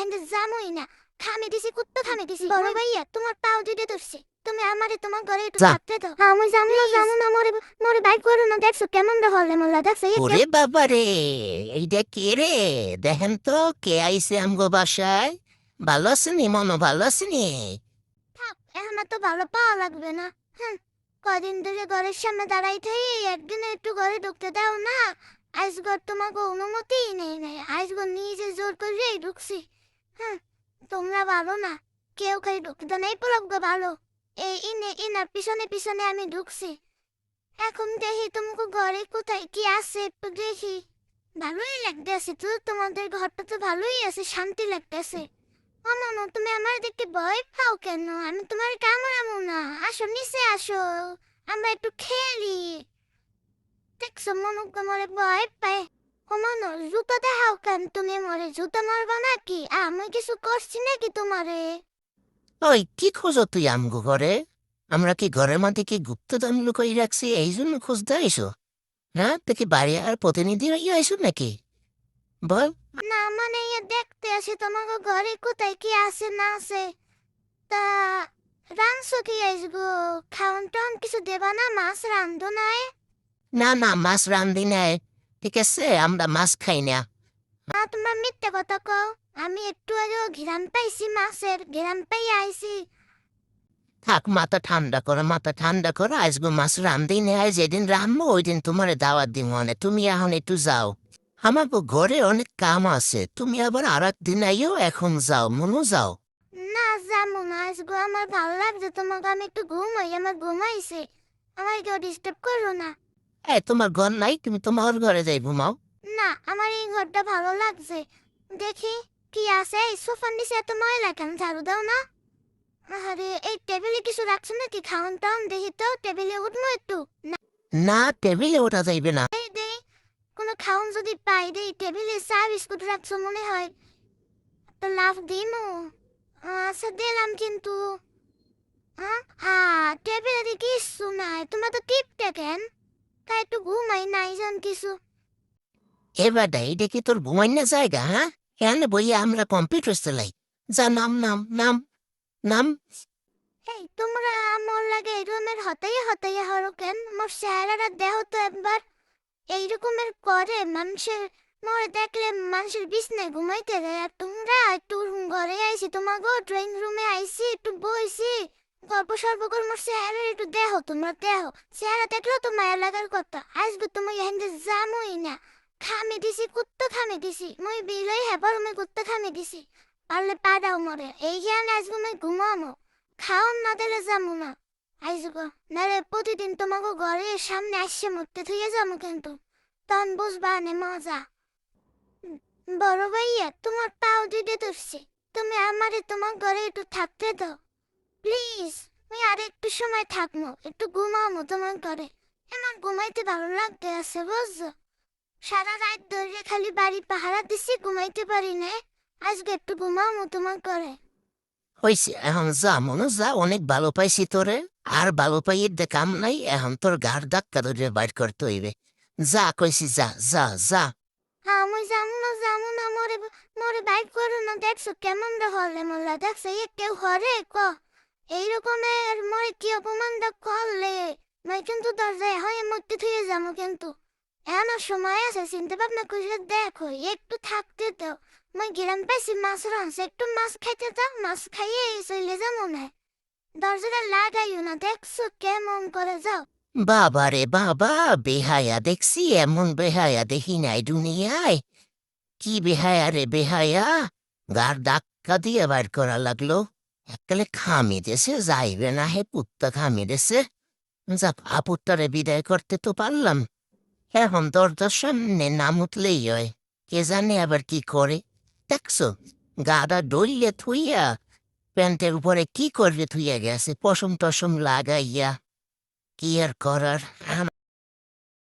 এখানে যামই না। খামি দিছি কুত্তা খামি দিছি। বড় ভাইয়া তোমার পাও দুইটা ধরছে। তুমি আমারে তোমার ঘরে একটু যা। থাকতে দাও। আমি যামু না মরে মরে বাইক করো না দেখছো কেমন হলে মোল্লা দেখছো ওরে বাবা রে, এইটা কে রে? দেখেন তো কে আইছে আমগো বাসায়। ভালো আছেনি? মনো ভালো আছেনি? থাক এখন আর তো ভালো পাওয়া লাগবে না। কদিন ধরে ঘরের সামনে দাঁড়াই থাই একদিন একটু ঘরে ঢুকতে দাও না। আজগর তোমাকে অনুমতিই নেই নাই আজগর নিজে জোর করেই ঢুকছি। হুম তোমরা ভালো না, কেউ খাই ঢুকতে নেই পলক ভালো। এই ইনে ইনার পিছনে পিছনে আমি ঢুকছি। এখন দেখি তোমাকে ঘরে কোথায় কি আছে একটু দেখি। ভালোই লাগতেছে তো, তোমাদের ঘরটা তো ভালোই আছে, শান্তি লাগতেছে। মামা তুমি আমার দেখতে ভয় পাও কেন? আমি তোমার কামড়াবো না, আসো নিচে আসো, আমরা একটু খেলি। দেখছো মনুক মরে ভয় পায়। ও মনো জুতো দেখাও কেন? তুমি মরে জুতো মারবা নাকি? আমি কিছু করছি নাকি তোমারে? ওই কি খোঁজো তুই আমগো ঘরে? আমরা কি ঘরের মধ্যে কি গুপ্তধন লুকাই রাখছি এই জন্য খুঁজতে আইসো? হ্যাঁ দেখি বাড়ি আর প্রতিনিধি হইয়া আইসো নাকি? বল। না মানে ইয়ে দেখতে আসি তোমাকে ঘরে কোথায় কি আছে না আছে। তা রানছো কি আইসগো? খাওন টাউন কিছু দেবা না? মাছ রান্ধো নাই? না না, মাছ রান্ধি নাই। ঠিক আছে, আমরা মাছ খাই না। না তোমার মিথ্যে কথা কও। আমি একটু আগেও ঘিরান পাইছি, মাছের ঘিরান পাই আইছি। থাক, মাথা ঠান্ডা করো, মাথা ঠান্ডা করো। আজগো মাছ রান্ধি নাই, যেদিন রান্ধবো ওই দিন তোমার দাওয়াত দিব। মানে তুমি এখন একটু যাও, আমাকে ঘরে অনেক কাম আছে। তুমি আবার আর একদিন আইও, এখন যাও মনু, যাও। না যাবো না আজগো, আমার ভালো লাগছে তোমাকে, আমি একটু ঘুমাই, আমার ঘুমাইছে। আমার কেউ ডিস্টার্ব করো না। এই তোমার ঘর নাই? তুমি তোমার ঘরে যাই ঘুমাও। না আমার এই ঘরটা ভালো লাগছে। দেখি কি আছে এই সোফার নিচে, এত ময়লা কেন? ঝাড়ু দাও না। আরে এই টেবিলে কিছু রাখছো নাকি? খাওন টাউন দেখি তো, টেবিলে উঠবো একটু। না না, টেবিলে ওঠা যাইবে না। এই দে, কোনো খাওন যদি পাই দেই। টেবিলে চা বিস্কুট রাখছো মনে হয়, তো লাভ দিমু। আচ্ছা দিলাম কিন্তু। টেবিলে কিছু নাই, তোমরা তো টিপতে কেন? তাই একটু ঘুমাই নাই জান কিছু। এবার এটা কি তোর ঘুমাইনা জায়গা? হ্যাঁ, কেন বইয়া আমরা কম্পিউটার চালাই। যা, নাম নাম নাম নাম। এই তোমরা আমার লাগে এই রুমের হতাইয়া হতাইয়া হরো কেন? মোর চেহারাটা দেহ তো একবার। এইরকমের করে মানুষের, মরে দেখলে মানুষের বিছনায় ঘুমাইতে দেয়। আর তোমরা একটু ঘরে আইছি, তোমাকে ড্রয়িং রুমে আইছি, একটু বইছি, গল্প সর্ব করে মোর চেহারা একটু দেহ। তোমরা দেহ, চেহারা দেখলেও তো মায়া লাগার কথা। আজকে তুমি এখান যামই না। খামি দিছি কুত্তা খামি দিছি, মই বিলই হেবার রুমে কুত্তা খামি দিছি। পারলে পাড়াও মরে এই জ্ঞান আজকে মই ঘুমামো। খাওন না দিলে যামু না আইজগো। নারে প্রতিদিন তোমাকে ঘরের সামনে আসছে মরতে থুয়ে যাবো কিন্তু, তখন বুঝবা নে মজা। বড় ভাইয়া তোমার পাও দুইটা ধরছে। তুমি আমারে তোমার ঘরে একটু থাকতে দাও প্লিজ। আমি আর একটু সময় থাকবো, একটু ঘুমাবো তোমার ঘরে। আমার ঘুমাইতে ভালো লাগতে আছে বুঝছো। সারা রাত ধরে খালি বাড়ি পাহারা দিছি, ঘুমাইতে পারি না। আজকে একটু ঘুমাবো তোমার ঘরে। হইছে, এখন যা মনু যা, অনেক ভালো পাইছি তোরে। আর ভালো পাইয়ে দে কাম নাই, এখন তোর গাড় ধাক্কা ধরে বাইর করতে হইবে। যা কইছি, যা যা যা। আমি যামু না মরে মরে বাইক করো না। দেখছো কেমন হলে মোল্লা দেখছো এ কেউ হরে ক এইরকমের মরে কি অপমানটা করলে। মই কিন্তু দরজায় হয় মরতে থুয়ে যাবো কিন্তু। এমন সময় আছে, চিন্তা ভাবনা করে দেখো, একটু থাকতে দাও। মই গেলাম পাইছি মাছ রাঁধছে, একটু মাছ খাইতে দাও, মাছ খাইয়ে চলে যাবো না। দরজাটা লাগাইও না, দেখছো কেমন করে যাও। বাবা রে বাবা, বেহায়া দেখছি, এমন বেহায়া দেখি নাই দুনিয়ায়। কি বেহায়া রে বেহায়া! গার ধাক্কা দিয়ে বাইর করা লাগলো। এককালে খামি দেছে, যাইবে না হে পুত্তা খামি দেছে। যা, আপুত্তারে বিদায় করতে তো পারলাম। এখন দরজার সামনে নাম উঠলেই হয়, কে জানে আবার কি করে। দেখছো, গাদা ডলিয়ে থুইয়া প্যান্টের উপরে কি করবে থুইয়া গেছে, পশম টসম লাগাইয়া। কি আর করার।